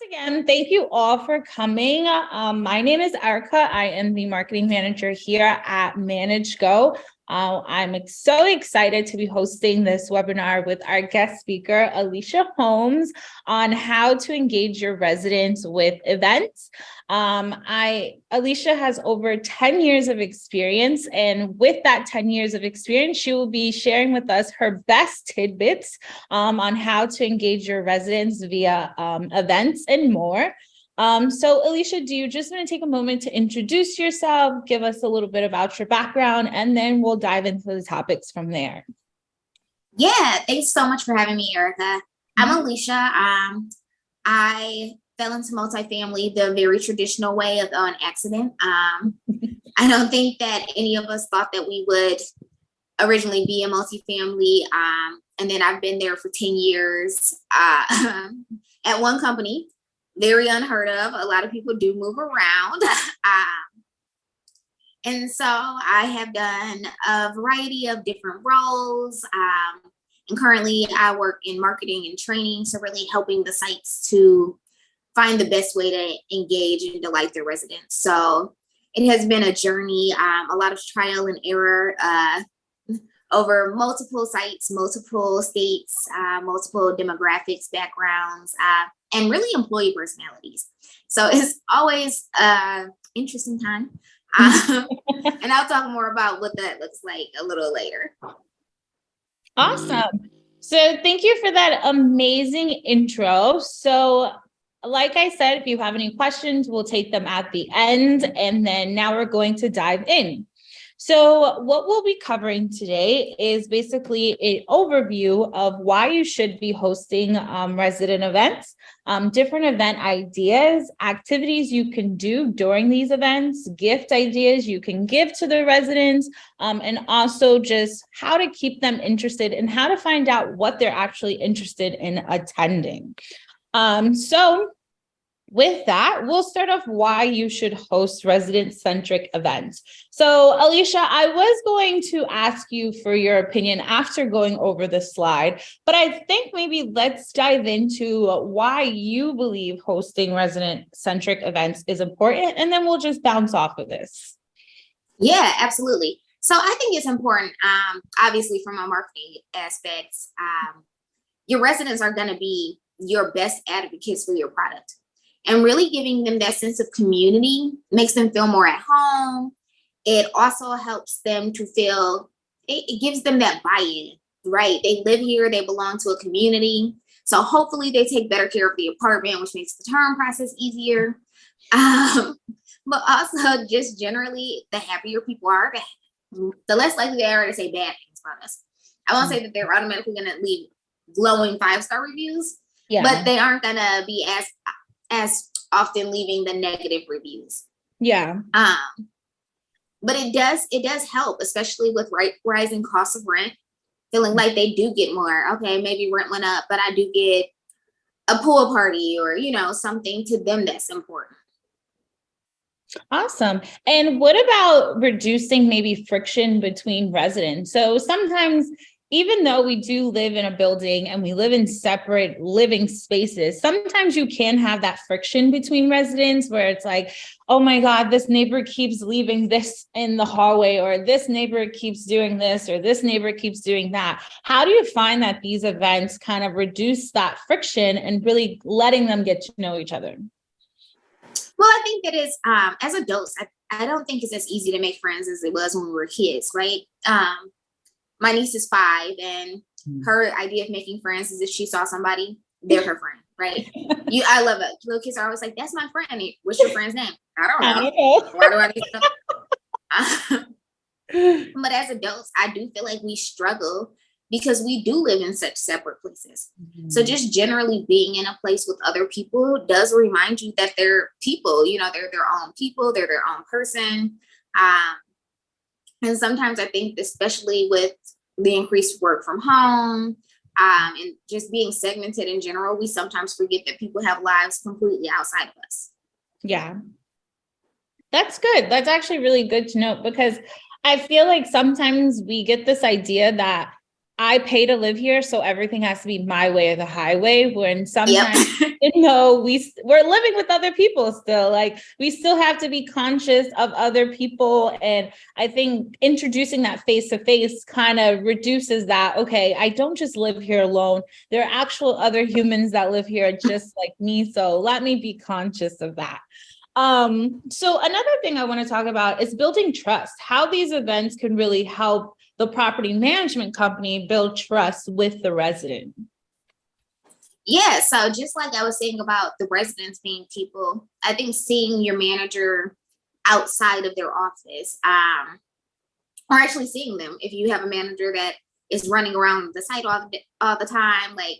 again, thank you all for coming. My name is Erica. I am the marketing manager here at Manage Go. I'm so excited to be hosting this webinar with our guest speaker, Alicia Holmes, on how to engage your residents with events. Alicia has over 10 years of experience, and with that 10 years of experience, she will be sharing with us her best tidbits on how to engage your residents via events and more. So Alicia, do you just want to take a moment to introduce yourself, give us a little bit about your background, and then we'll dive into the topics from there. Yeah, thanks so much for having me, Erica. I'm Alicia. I fell into multifamily the very traditional way of on accident. I don't think that any of us thought that we would originally be in multifamily. And then I've been there for 10 years at one company. Very unheard of. A lot of people do move around. And so I have done a variety of different roles. And currently I work in marketing and training. So really helping the sites to find the best way to engage and delight their residents. So it has been a journey, a lot of trial and error over multiple sites, multiple states, multiple demographics, backgrounds, and really employee personalities. So it's always an interesting time. And I'll talk more about what that looks like a little later. Awesome. So thank you for that amazing intro. So like I said, if you have any questions, we'll take them at the end. And then now we're going to dive in. So what we'll be covering today is basically an overview of why you should be hosting resident events, different event ideas, activities you can do during these events, gift ideas you can give to the residents, and also just how to keep them interested and how to find out what they're actually interested in attending. So with that, we'll start off why you should host resident-centric events. So, Alicia, I was going to ask you for your opinion after going over the slide, but I think maybe let's dive into why you believe hosting resident-centric events is important, and then we'll just bounce off of this. Yeah, absolutely. So I think it's important, obviously from a marketing aspect, your residents are going to be your best advocates for your product. And really giving them that sense of community makes them feel more at home. It also helps them to feel, it gives them that buy-in, right? They live here, they belong to a community. So hopefully they take better care of the apartment, which makes the turn process easier. But also just generally, the happier people are, the less likely they are to say bad things about us. I won't say that they're automatically going to leave glowing 5-star reviews, but they aren't going to be as often leaving the negative reviews. Yeah. But it does help, especially with rising costs of rent, feeling like they do get more. Okay, maybe rent went up, but I do get a pool party or, something to them that's important. Awesome. And what about reducing maybe friction between residents? So sometimes, even though we do live in a building and we live in separate living spaces, sometimes you can have that friction between residents where it's like, oh my God, this neighbor keeps leaving this in the hallway, or this neighbor keeps doing this, or this neighbor keeps doing that. How do you find that these events kind of reduce that friction and really letting them get to know each other? Well, I think that is, as adults, I don't think it's as easy to make friends as it was when we were kids, right? My niece is 5, and her idea of making friends is if she saw somebody, they're her friend, right? I love it. Little kids are always like, "That's my friend. What's your friend's name?" I don't know. Why do I need to know? But as adults, I do feel like we struggle because we do live in such separate places. Mm-hmm. So just generally being in a place with other people does remind you that they're people. They're their own people. They're their own person. And sometimes I think, especially with the increased work from home and just being segmented in general, we sometimes forget that people have lives completely outside of us. Yeah, that's good. That's actually really good to know, because I feel like sometimes we get this idea that I pay to live here, so everything has to be my way or the highway. When sometimes, Yep. we're living with other people still. Like, we still have to be conscious of other people. And I think introducing that face to face kind of reduces that. Okay, I don't just live here alone. There are actual other humans that live here just like me. So let me be conscious of that. So another thing I want to talk about is building trust, how these events can really help the property management company build trust with the resident. Yeah, so just like I was saying about the residents being people, I think seeing your manager outside of their office, or actually seeing them, if you have a manager that is running around the site all the time, like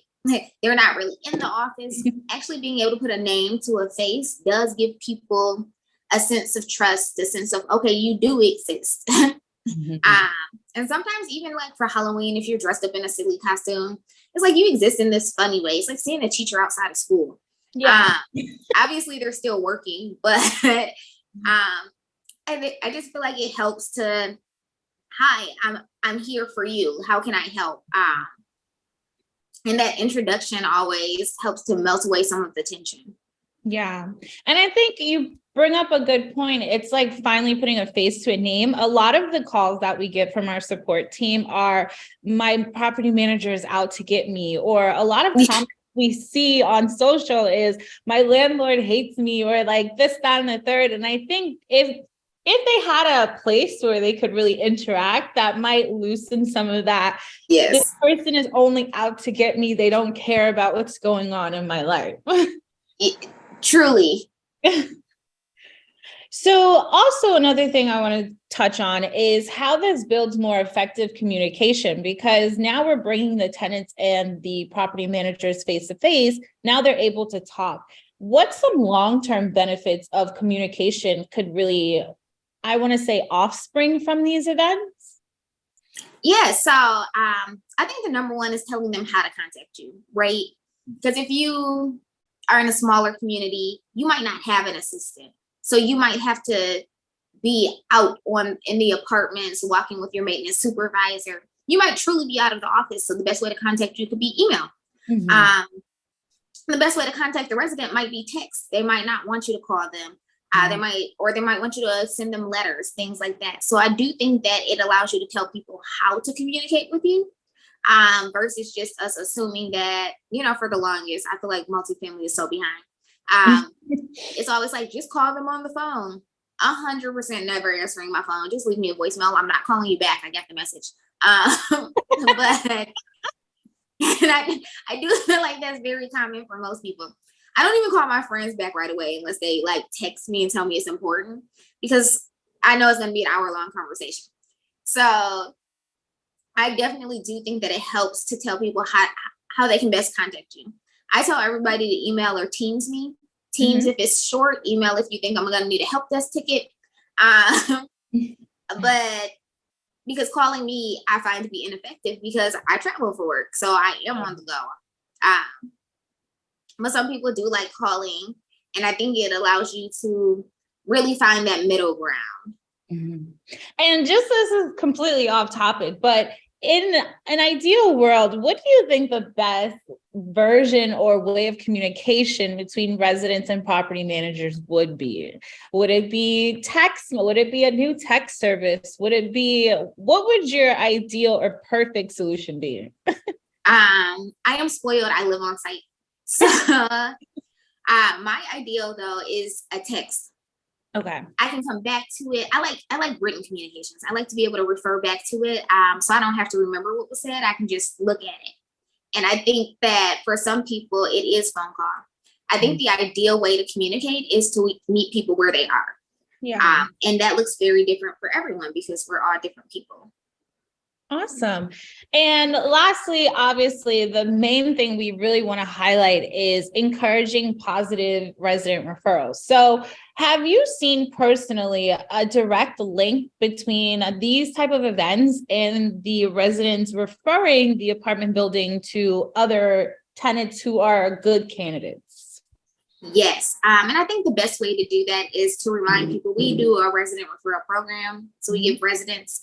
they're not really in the office, actually being able to put a name to a face does give people a sense of trust, a sense of, okay, you do exist. And sometimes even like for Halloween, if you're dressed up in a silly costume, it's like you exist in this funny way. It's like seeing a teacher outside of school. Yeah. Obviously they're still working, but I just feel like it helps to, hi, I'm here for you. How can I help? And that introduction always helps to melt away some of the tension. Yeah. And I think you bring up a good point. It's like finally putting a face to a name. A lot of the calls that we get from our support team are, my property manager is out to get me, or a lot of comments we see on social is, my landlord hates me, or like this, that, and the third. And I think if they had a place where they could really interact, that might loosen some of that. Yes. This person is only out to get me. They don't care about what's going on in my life. Truly. So also another thing I want to touch on is how this builds more effective communication, because now we're bringing the tenants and the property managers face to face. Now they're able to talk. What some long-term benefits of communication could really, I want to say, offspring from these events? Yeah, so I think the number one is telling them how to contact you, right? Because if you are in a smaller community, you might not have an assistant. So you might have to be out in the apartments, walking with your maintenance supervisor. You might truly be out of the office. So the best way to contact you could be email. Mm-hmm. The best way to contact the resident might be text. They might not want you to call them. They might want you to send them letters, things like that. So I do think that it allows you to tell people how to communicate with you, versus just us assuming that, for the longest, I feel like multifamily is so behind. It's always like, just call them on the phone. 100% never answering my phone. Just leave me a voicemail. I'm not calling you back. I got the message. But and I do feel like that's very common for most people. I don't even call my friends back right away unless they like text me and tell me it's important, because I know it's going to be an hour-long conversation. So I definitely do think that it helps to tell people how they can best contact you. I tell everybody to email or Teams me. Teams, if it's short, email if you think I'm going to need a help desk ticket. But because calling me, I find to be ineffective because I travel for work. So I am on the go. But some people do like calling. And I think it allows you to really find that middle ground. Mm-hmm. And just this is completely off topic, but in an ideal world, what do you think the best version or way of communication between residents and property managers would be? Would it be text? Would it be a new text service? What would your ideal or perfect solution be? I am spoiled. I live on site. So my ideal though is a text. Okay. I can come back to it. I like written communications. I like to be able to refer back to it. So I don't have to remember what was said. I can just look at it. And I think that for some people, it is phone call. I think the ideal way to communicate is to meet people where they are. Yeah. And that looks very different for everyone because we're all different people. Awesome. And lastly, obviously, the main thing we really want to highlight is encouraging positive resident referrals. So have you seen personally a direct link between these type of events and the residents referring the apartment building to other tenants who are good candidates? Yes. And I think the best way to do that is to remind people we do a resident referral program. So we give residents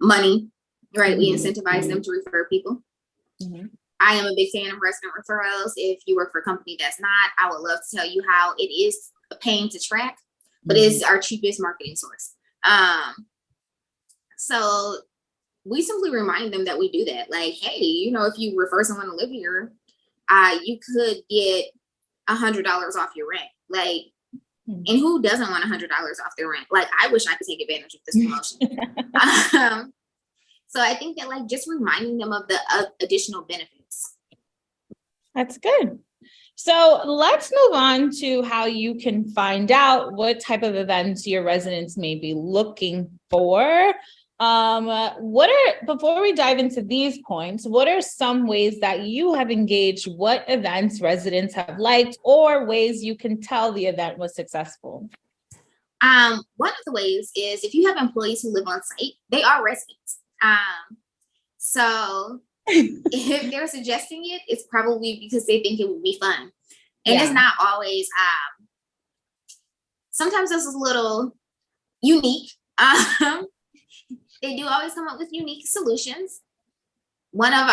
money right? We incentivize them to refer people. Mhm. I am a big fan of resident referrals. If you work for a company that's not, I would love to tell you how it is a pain to track, but it is our cheapest marketing source. So we simply remind them that we do that. Like, hey, if you refer someone to live here, you could get $100 off your rent. Like, and who doesn't want $100 off their rent? Like, I wish I could take advantage of this promotion. So I think that, like, just reminding them of the additional benefits. That's good. So let's move on to how you can find out what type of events your residents may be looking for. Before we dive into these points, what are some ways that you have engaged what events residents have liked, or ways you can tell the event was successful? One of the ways is if you have employees who live on site, they are residents. So if they're suggesting it, it's probably because they think it would be fun. And it's not always, sometimes this is a little unique. They do always come up with unique solutions. One of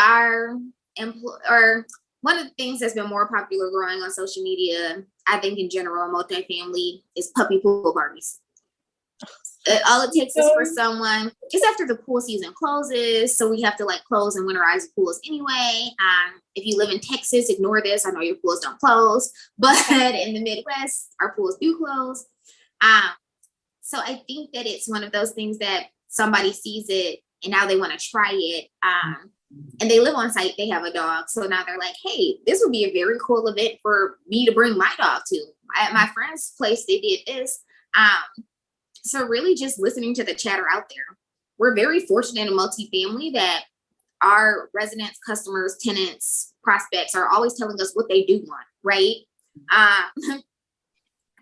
one of the things that's been more popular growing on social media, I think in general, multifamily, is puppy pool parties. All it takes is for someone, it's after the pool season closes, so we have to like close and winterize the pools anyway. If you live in Texas, ignore this. I know your pools don't close, but in the Midwest, our pools do close. So I think that it's one of those things that somebody sees it and now they want to try it. And they live on site, they have a dog. So now they're like, hey, this would be a very cool event for me to bring my dog to. At my friend's place, they did this. So really just listening to the chatter out there. We're very fortunate in multifamily that our residents, customers, tenants, prospects are always telling us what they do want, right?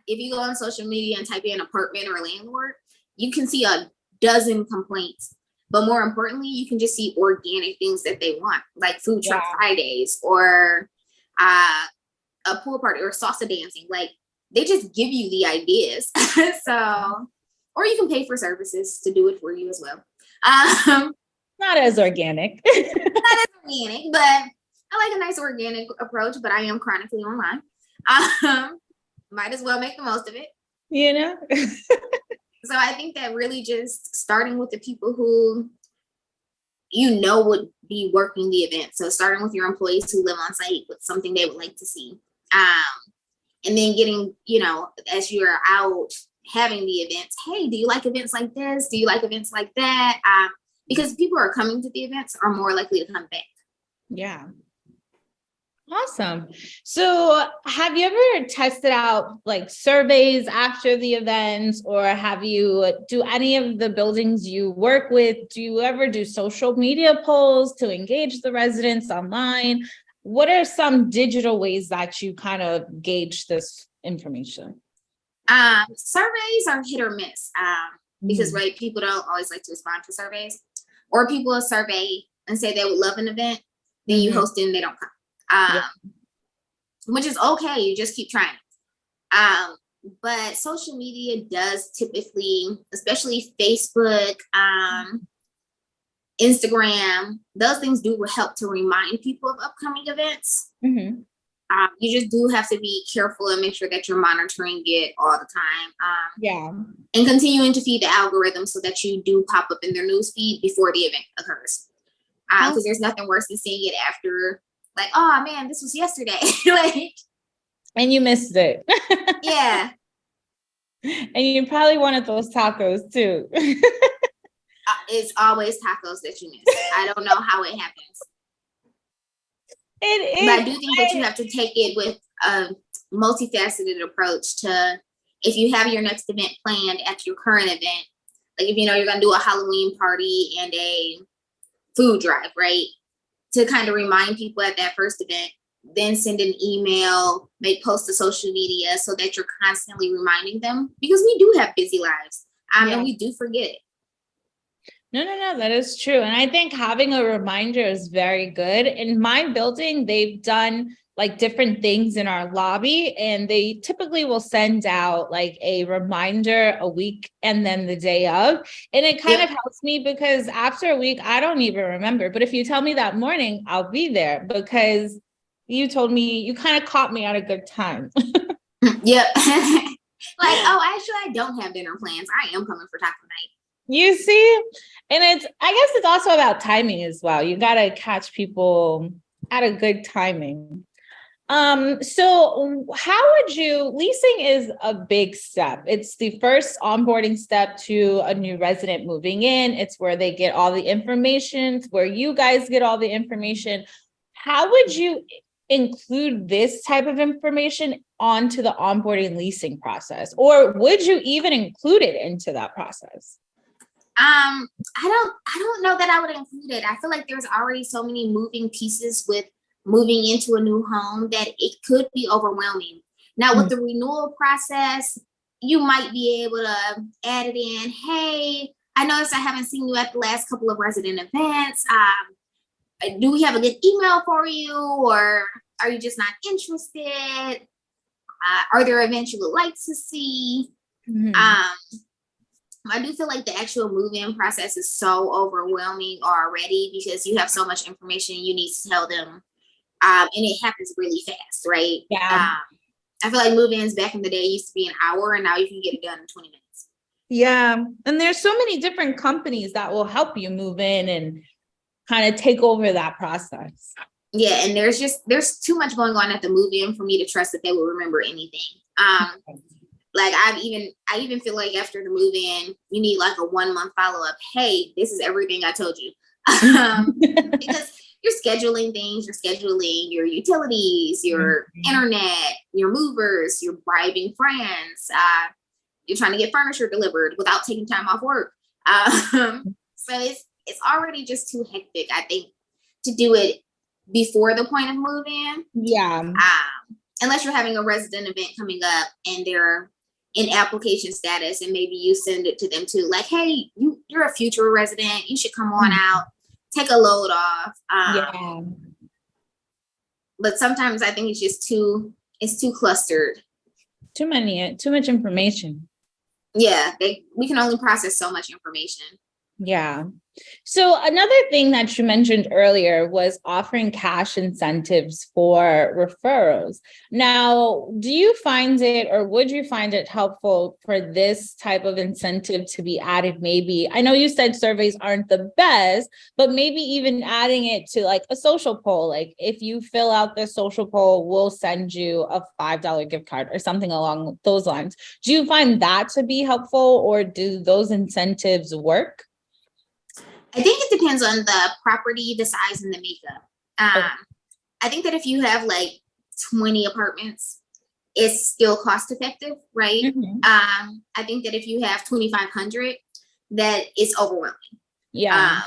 If you go on social media and type in apartment or landlord, you can see a dozen complaints. But more importantly, you can just see organic things that they want, like food truck Fridays or a pool party or salsa dancing. Like, they just give you the ideas. So, or you can pay for services to do it for you as well. Not as organic. Not as organic, but I like a nice organic approach, but I am chronically online. Might as well make the most of it. So I think that really just starting with the people who would be working the event. So starting with your employees who live on site with something they would like to see. And then getting, as you're out having the events, hey, do you like events like this? Do you like events like that? Because people who are coming to the events are more likely to come back. Yeah. Awesome. So have you ever tested out like surveys after the events, or do any of the buildings you work with, do you ever do social media polls to engage the residents online? What are some digital ways that you kind of gauge this information? Surveys are hit or miss because people don't always like to respond to surveys, or people will survey and say they would love an event, then you host it and they don't come. Which is okay, you just keep trying. But social media does typically, especially Facebook, Instagram, those things do help to remind people of upcoming events. You just do have to be careful and make sure that you're monitoring it all the time. And continuing to feed the algorithm so that you do pop up in their news feed before the event occurs. Because there's nothing worse than seeing it after, like, oh man, this was yesterday. And you missed it. Yeah. And you probably wanted those tacos too. It's always tacos that you miss. I don't know how it happens. It is. But I do think that you have to take it with a multifaceted approach to, if you have your next event planned at your current event, like if you're going to do a Halloween party and a food drive, right? To kind of remind people at that first event, then send an email, make posts to social media so that you're constantly reminding them, because we do have busy lives and we do forget it. No, that is true. And I think having a reminder is very good. In my building, they've done like different things in our lobby, and they typically will send out like a reminder a week and then the day of. And it kind of helps me because after a week, I don't even remember. But if you tell me that morning, I'll be there because you told me, you kind of caught me at a good time. Yep. Like, oh, actually, I don't have dinner plans. I am coming for taco night. You see? And I guess it's also about timing as well. You got to catch people at a good timing. So how would leasing is a big step. It's the first onboarding step to a new resident moving in. It's where they get all the information, it's where you guys get all the information. How would you include this type of information onto the onboarding leasing process? Or would you even include it into that process? I don't know that I would include it. I feel like there's already so many moving pieces with moving into a new home that it could be overwhelming. Now with the renewal process, you might be able to add it in. Hey, I noticed I haven't seen you at the last couple of resident events. Do we have a good email for you, or are you just not interested? Are there events you would like to see? I do feel like the actual move-in process is so overwhelming already because you have so much information you need to tell them. And it happens really fast, right? Yeah. I feel like move-ins back in the day used to be an hour, and now you can get it done in 20 minutes. Yeah. And there's so many different companies that will help you move in and kind of take over that process. Yeah, and there's too much going on at the move-in for me to trust that they will remember anything. Like I even feel like after the move-in, you need like a 1 month follow-up. Hey, this is everything I told you. Because you're scheduling things, you're scheduling your utilities, your internet, your movers, you're bribing friends, you're trying to get furniture delivered without taking time off work. So it's already just too hectic, I think, to do it before the point of move-in. Yeah. Unless you're having a resident event coming up and they're in application status, and maybe you send it to them too, like, hey, you're a future resident, you should come on out, take a load off. Yeah. But sometimes I think it's too clustered. Too much information. Yeah, we can only process so much information. Yeah. So another thing that you mentioned earlier was offering cash incentives for referrals. Now, do you find it, or would you find it helpful for this type of incentive to be added? Maybe, I know you said surveys aren't the best, but maybe even adding it to like a social poll. Like if you fill out the social poll, we'll send you a $5 gift card or something along those lines. Do you find that to be helpful, or do those incentives work? I think it depends on the property, the size, and the makeup. I think that if you have like 20 apartments, it's still cost effective, right? I think that if you have 2,500, that is overwhelming. Yeah.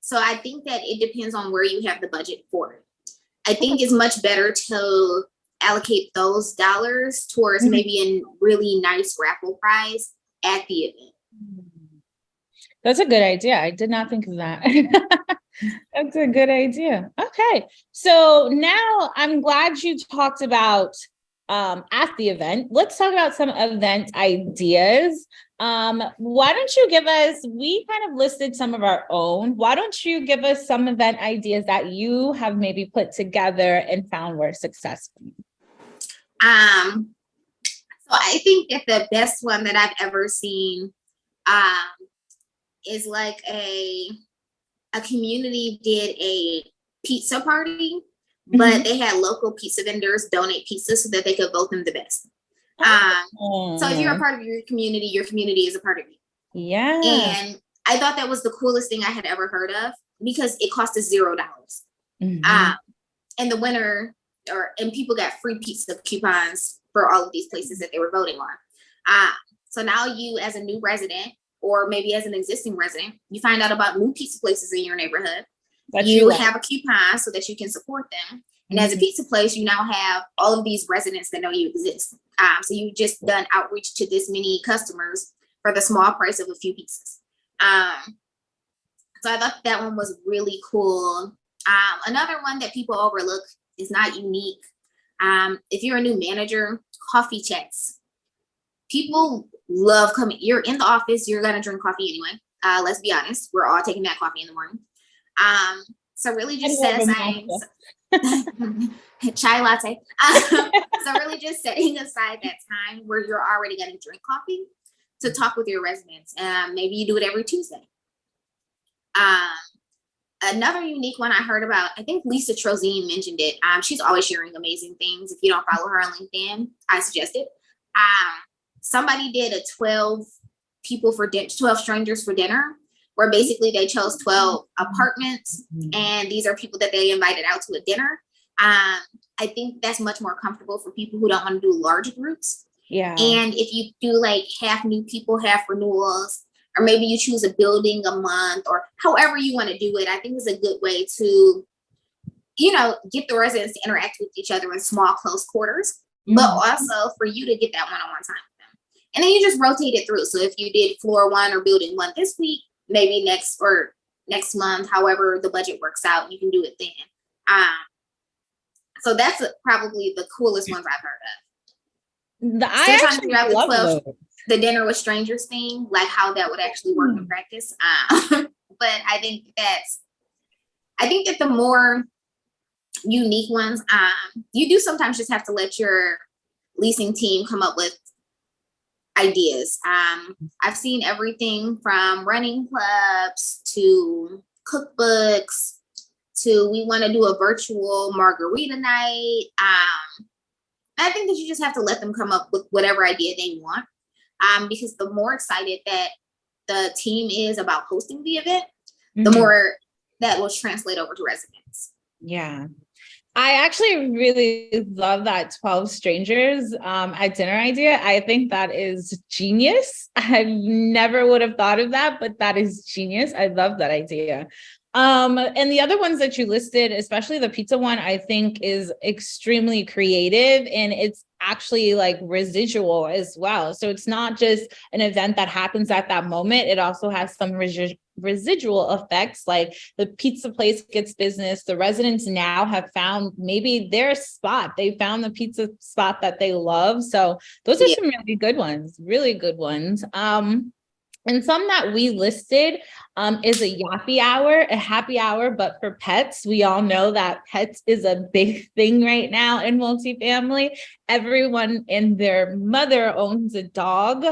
So I think that it depends on where you have the budget for it. I think it's much better to allocate those dollars towards maybe a really nice raffle prize at the event. That's a good idea. I did not think of that. That's a good idea. Okay. So now I'm glad you talked about at the event. Let's talk about some event ideas. Why don't you give us, we kind of listed some of our own. Why don't you give us some event ideas that you have maybe put together and found were successful? So I think that the best one that I've ever seen is like a community did a pizza party, but they had local pizza vendors donate pizza so that they could vote them the best. So if you're a part of your community is a part of you. Yeah. And I thought that was the coolest thing I had ever heard of because it cost us $0. And the winner and people got free pizza coupons for all of these places that they were voting on. So now you, as a new resident, or maybe as an existing resident, you find out about new pizza places in your neighborhood. You have a coupon so that you can support them. And as a pizza place, you now have all of these residents that know you exist. So you've just done outreach to this many customers for the small price of a few pizzas. So I thought that one was really cool. Another one that people overlook It's not unique. If you're a new manager, coffee chats. People love coming. You're in the office, you're gonna drink coffee anyway. Let's be honest, we're all taking that coffee in the morning. So really just set aside chai latte. So really just setting aside that time where you're already gonna drink coffee to talk with your residents. Maybe you do it every Tuesday. Another unique one I heard about, I think Lisa Trozine mentioned it. She's always sharing amazing things. If you don't follow her on LinkedIn, I suggest it. Somebody did a 12 strangers for dinner, where basically they chose 12 apartments, and these are people that they invited out to a dinner. I think that's much more comfortable for people who don't want to do large groups. Yeah. And if you do like half new people, half renewals, or maybe you choose a building a month, or however you want to do it, I think it's a good way to, get the residents to interact with each other in small, close quarters, but also for you to get that one-on-one time with them. And then you just rotate it through. So if you did floor 1 or building 1 this week, maybe next month, however the budget works out, you can do it then. So that's probably the coolest ones I've heard of. I Still trying to figure out the 12, those. the dinner with strangers thing, like how that would actually work in practice. But I think that the more unique ones, you do sometimes just have to let your leasing team come up with ideas. I've seen everything from running clubs to cookbooks to we want to do a virtual margarita night. I think that you just have to let them come up with whatever idea they want, because the more excited that the team is about hosting the event, the more that will translate over to residents. Yeah. I actually really love that 12 strangers at dinner idea. I think that is genius. I never would have thought of that, but that is genius. I love that idea. And the other ones that you listed, especially the pizza one, I think is extremely creative, and it's actually like residual as well. So it's not just an event that happens at that moment. It also has some residual effects, like the pizza place gets business. The residents now have found maybe their spot. They found the pizza spot that they love. So those are some really good ones, really good ones. And some that we listed is a yappy hour, a happy hour, but for pets. We all know that pets is a big thing right now in multifamily. Everyone and their mother owns a dog.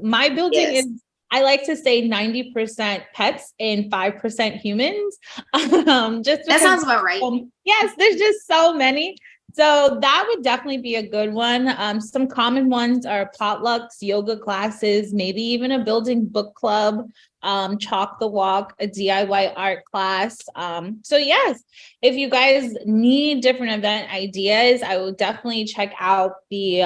My building is, I like to say 90% pets and 5% humans. Just that sounds about right. Yes, there's just so many. So that would definitely be a good one. Some common ones are potlucks, yoga classes, maybe even a building book club, chalk the walk, a DIY art class. So yes, if you guys need different event ideas, I will definitely check out the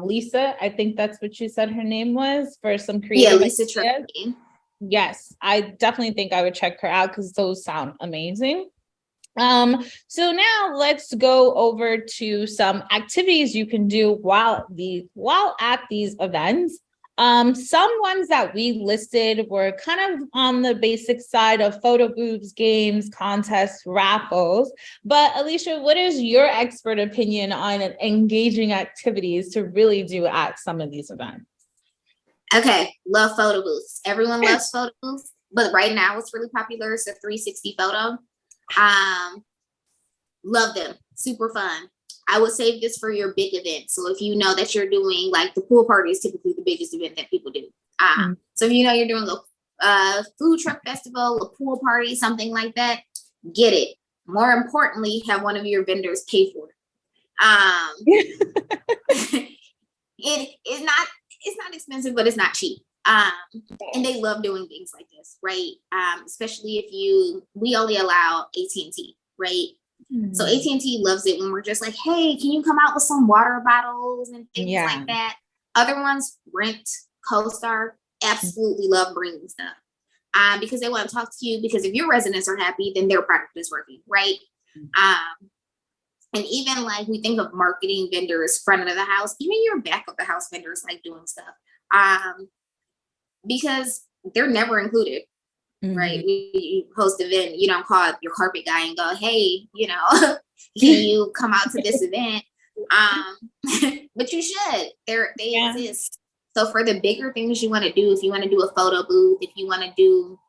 Lisa. I think that's what you said her name was, for some creative Lisa ideas. Yes, I definitely think I would check her out because those sound amazing. So now let's go over to some activities you can do while at these events. Some ones that we listed were kind of on the basic side of photo booths, games, contests, raffles. But Alicia, what is your expert opinion on engaging activities to really do at some of these events? Okay, love photo booths. Everyone loves photo booths, but right now what's really popular is the 360 photo. Love them, super fun. I would save this for your big events. So if you know that you're doing, like, the pool party is typically the biggest event that people do. So if you know you're doing a food truck festival, a pool party, something like that, get it. More importantly, have one of your vendors pay for it. It's not expensive, but it's not cheap. And they love doing things like this, right? Especially if we only allow AT&T, right? So AT&T loves it when we're just like, hey, can you come out with some water bottles and things like that? Other ones, Rent, CoStar, absolutely love bringing stuff because they want to talk to you, because if your residents are happy, then their product is working, right? And even like we think of marketing vendors, front of the house, even your back of the house vendors like doing stuff because they're never included. Right. You host an event, you don't call your carpet guy and go, hey, Can you come out to this event? But you should. They exist. So for the bigger things you want to do, if you want to do a photo booth, if you want to do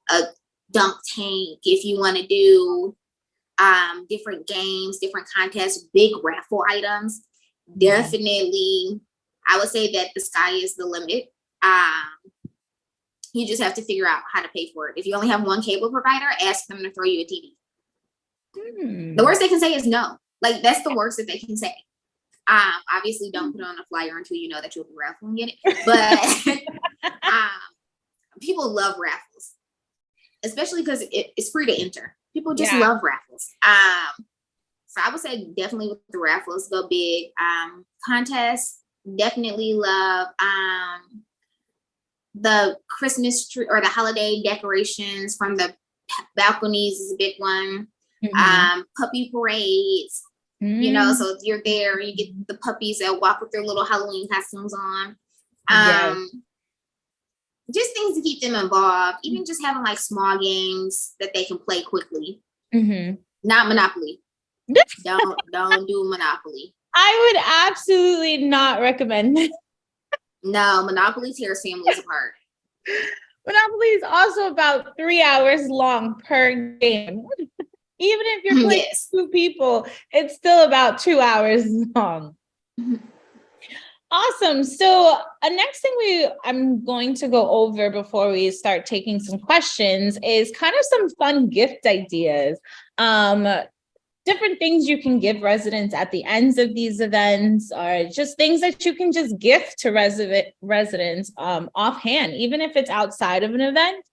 a dunk tank, if you want to do different games, different contests, big raffle items, definitely I would say that the sky is the limit. You just have to figure out how to pay for it. If you only have one cable provider, ask them to throw you a TV. The worst they can say is no. Like, that's the worst that they can say. Obviously don't put on a flyer until you know that you'll be raffling it. But people love raffles, especially because it's free to enter. People just love raffles. So I would say definitely with the raffles, go big. Contests, definitely love the Christmas tree or the holiday decorations from the balconies is a big one. Puppy parades, you know, so if you're there, you get the puppies that walk with their little Halloween costumes on. Just things to keep them involved, even just having like small games that they can play quickly. Not Monopoly. Don't do Monopoly. I would absolutely not recommend it. No, Monopoly tears families apart. Monopoly is also about 3 hours long per game. Even if you're playing two people, it's still about 2 hours long. Awesome. So next thing I'm going to go over before we start taking some questions is kind of some fun gift ideas. Different things you can give residents at the ends of these events, or just things that you can just gift to residents offhand, even if it's outside of an event.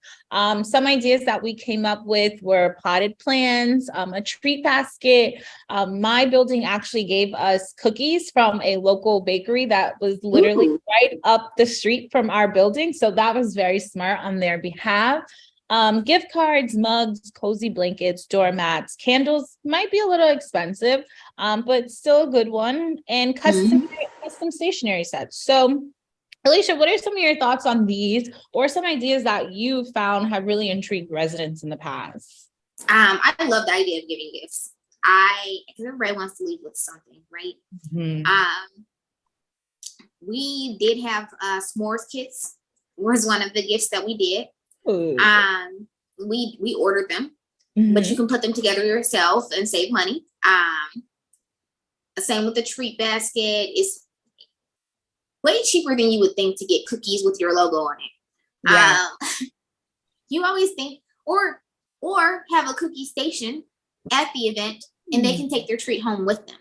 Some ideas that we came up with were potted plants, a treat basket. My building actually gave us cookies from a local bakery that was literally right up the street from our building. So that was very smart on their behalf. Gift cards, mugs, cozy blankets, doormats, candles might be a little expensive, but still a good one, and custom stationery sets. So, Alicia, what are some of your thoughts on these, or some ideas that you found have really intrigued residents in the past? I love the idea of giving gifts. Because everybody wants to leave with something, right? We did have s'mores kits. Was one of the gifts that we did. We ordered them, but you can put them together yourself and save money. Same with the treat basket. It's way cheaper than you would think to get cookies with your logo on it. You always think, or have a cookie station at the event, and they can take their treat home with them.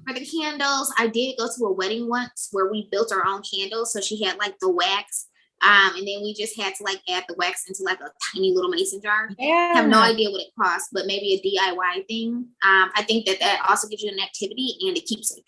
For the candles, I did go to a wedding once where we built our own candles. So she had like the wax. And then we just had to like add the wax into like a tiny little mason jar. I have no idea what it costs, but maybe a DIY thing. I think that also gives you an activity and a keepsake.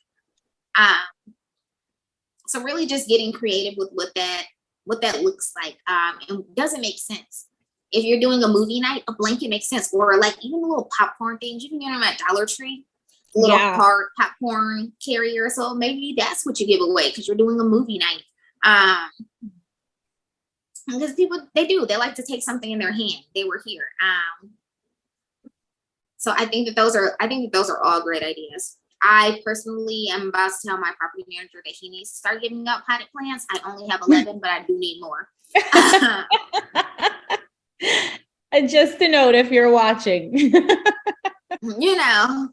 So really just getting creative with what that looks like. And does it make sense? If you're doing a movie night, a blanket makes sense. Or like even the little popcorn things, you can get them at Dollar Tree. Little card popcorn carrier. So maybe that's what you give away because you're doing a movie night. Because people, they like to take something in their hand. They were here. So I think that those are all great ideas. I personally am about to tell my property manager that he needs to start giving out potted plants. I only have 11, but I do need more. And just a note, if you're watching, you know.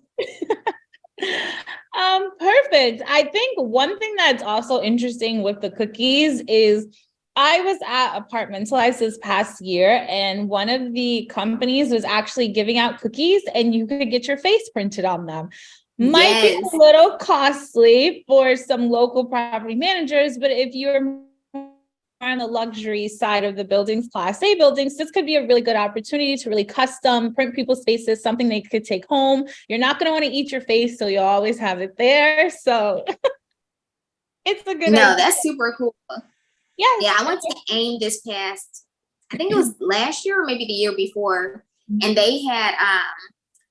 Perfect. I think one thing that's also interesting with the cookies is I was at Apartmentalize this past year, and one of the companies was actually giving out cookies, and you could get your face printed on them. Might be a little costly for some local property managers, but if you're on the luxury side of the buildings, Class A buildings, this could be a really good opportunity to really custom print people's faces, something they could take home. You're not going to want to eat your face, so you'll always have it there. So it's a good idea. That's super cool. Yeah, I went to AIM this past, I think it was last year or maybe the year before, and they had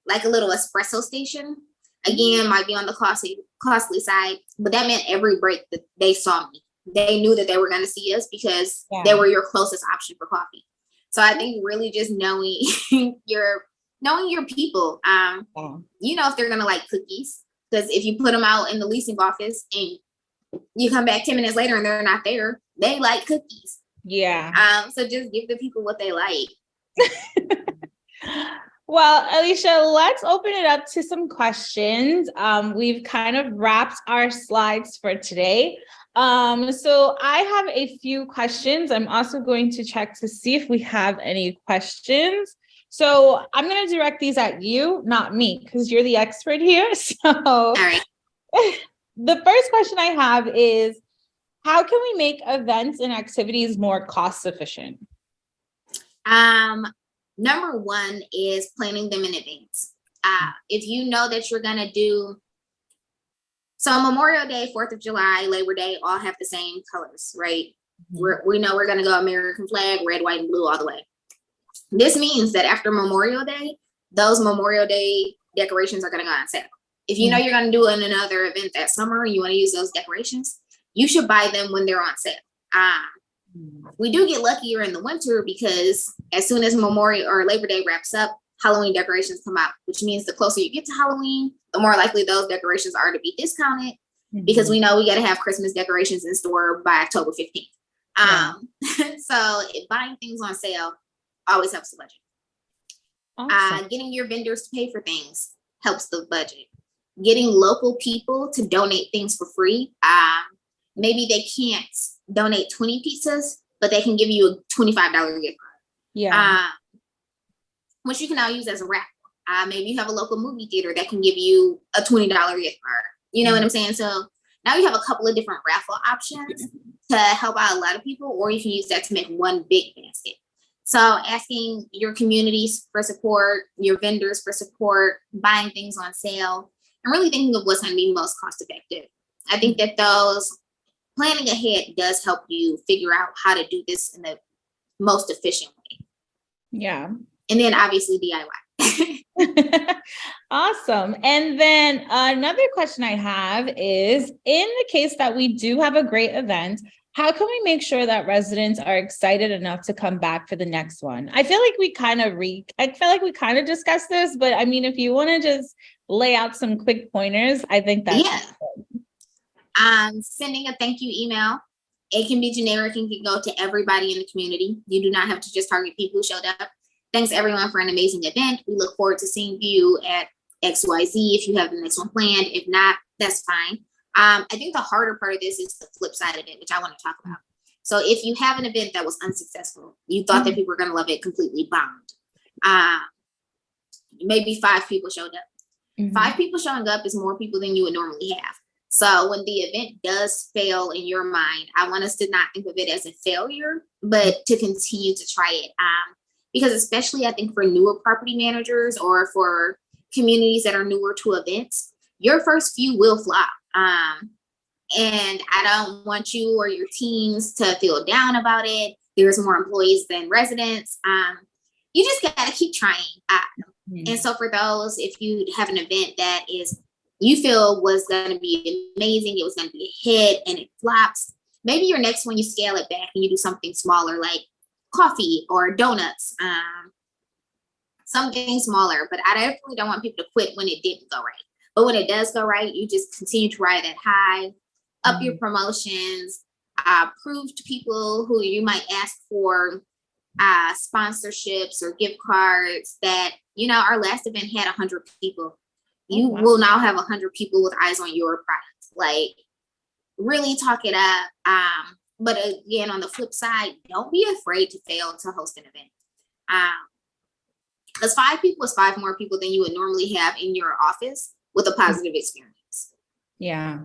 like a little espresso station. Again, might be on the costly side, but that meant every break that they saw me, they knew that they were going to see us because they were your closest option for coffee. So I think really just knowing your knowing your people. Yeah. You know if they're gonna like cookies, because if you put them out in the leasing office and you come back 10 minutes later and they're not there, they like cookies. Yeah. So just give the people what they like. Well, Alicia, let's open it up to some questions. We've kind of wrapped our slides for today. So I have a few questions. I'm also going to check to see if we have any questions. So I'm going to direct these at you, not me, because you're the expert here. So All right. the first question I have is, how can we make events and activities more cost efficient? Number one is planning them in advance. If you know that you're gonna do, so Memorial Day, 4th of July, Labor Day, all have the same colors, right? We know we're gonna go American flag, red, white, and blue all the way. This means that after Memorial Day, those Memorial Day decorations are gonna go on sale. If you know you're gonna do another event that summer and you wanna use those decorations, you should buy them when they're on sale. We do get luckier in the winter because as soon as Memorial or Labor Day wraps up, Halloween decorations come out, which means the closer you get to Halloween, the more likely those decorations are to be discounted, because we know we got to have Christmas decorations in store by October 15th. So buying things on sale always helps the budget. Awesome. Getting your vendors to pay for things helps the budget. Getting local people to donate things for free. Maybe they can't donate 20 pizzas, but they can give you a $25 gift card. Yeah. Which you can now use as a raffle. Maybe you have a local movie theater that can give you a $20 gift card. You know what I'm saying? So now you have a couple of different raffle options to help out a lot of people, or you can use that to make one big basket. So asking your communities for support, your vendors for support, buying things on sale, and really thinking of what's going to be most cost effective. I think that those planning ahead does help you figure out how to do this in the most efficient way. Yeah. And then obviously DIY. Awesome. And then another question I have is, in the case that we do have a great event, how can we make sure that residents are excited enough to come back for the next one? I feel like we kind of discussed this, but I mean, if you want to just lay out some quick pointers, I think that's good. Sending a thank you email. It can be generic and can go to everybody in the community. You do not have to just target people who showed up. Thanks everyone for an amazing event. We look forward to seeing you at XYZ if you have the next one planned. If not, that's fine. I think the harder part of this is the flip side of it, which I want to talk about. So if you have an event that was unsuccessful, you thought that people were going to love it, completely bombed. Maybe 5 people showed up. 5 people showing up is more people than you would normally have. So when the event does fail in your mind, I want us to not think of it as a failure, but to continue to try it. Because especially I think for newer property managers or for communities that are newer to events, your first few will flop. And I don't want you or your teams to feel down about it. There's more employees than residents. You just got to keep trying. And so for those, if you have an event that you feel was going to be amazing, it was going to be a hit and it flops, maybe your next one you scale it back and you do something smaller like coffee or donuts, something smaller. But I definitely don't want people to quit when it didn't go right. But when it does go right, you just continue to ride that high, up your promotions, prove to people who you might ask for sponsorships or gift cards that, our last event had 100 people. You will now have 100 people with eyes on your product. Like, really talk it up. But again, on the flip side, don't be afraid to fail to host an event. Because 5 people is 5 more people than you would normally have in your office with a positive experience. Yeah,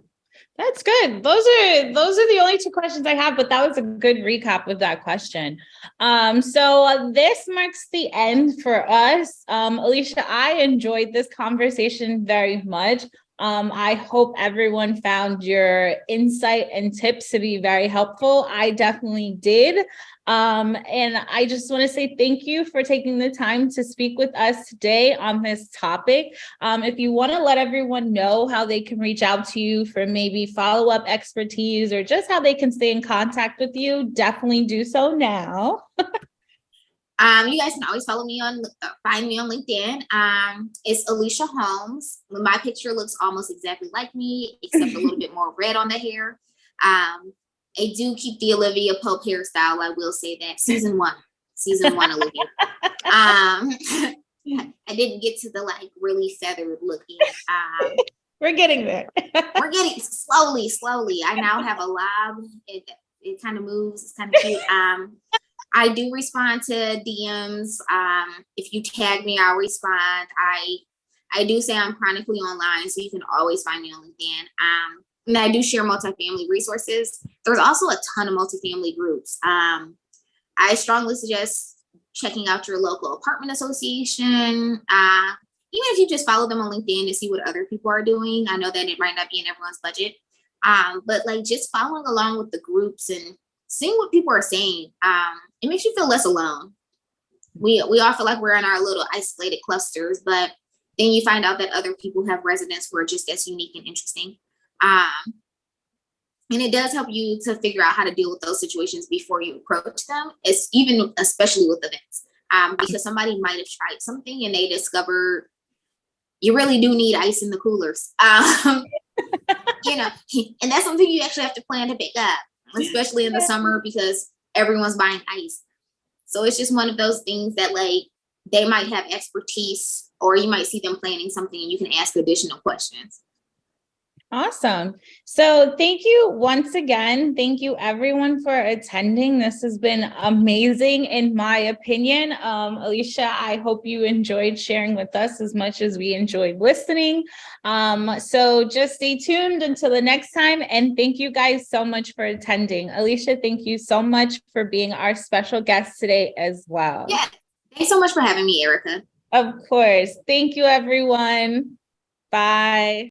that's good. Those are the only 2 questions I have, but that was a good recap of that question. So this marks the end for us. Alicia, I enjoyed this conversation very much. I hope everyone found your insight and tips to be very helpful. I definitely did. And I just want to say thank you for taking the time to speak with us today on this topic. If you want to let everyone know how they can reach out to you for maybe follow-up expertise or just how they can stay in contact with you, definitely do so now. You guys can always follow me on, find me on LinkedIn. It's Alicia Holmes. My picture looks almost exactly like me, except a little bit more red on the hair. I do keep the Olivia Pope hairstyle. I will say that season one, Olivia. I didn't get to the like really feathered looking. We're getting there. We're getting slowly. I now have a lob. It kind of moves. It's kind of cute. I do respond to DMs. If you tag me, I'll respond. I do say I'm chronically online, so you can always find me on LinkedIn. And I do share multifamily resources. There's also a ton of multifamily groups. I strongly suggest checking out your local apartment association. Even if you just follow them on LinkedIn to see what other people are doing. I know that it might not be in everyone's budget. But like just following along with the groups and seeing what people are saying, it makes you feel less alone. We all feel like we're in our little isolated clusters, but then you find out that other people have residents who are just as unique and interesting. And it does help you to figure out how to deal with those situations before you approach them. It's even especially with events, because somebody might have tried something and they discovered you really do need ice in the coolers. You know, and that's something you actually have to plan to pick up, especially in the summer because everyone's buying ice. So it's just one of those things that like they might have expertise, or you might see them planning something and you can ask additional questions. Awesome. So thank you once again. Thank you everyone for attending. This has been amazing in my opinion. Alicia, I hope you enjoyed sharing with us as much as we enjoyed listening. So just stay tuned until the next time. And thank you guys so much for attending. Alicia, thank you so much for being our special guest today as well. Yeah. Thanks so much for having me, Erica. Of course. Thank you, everyone. Bye.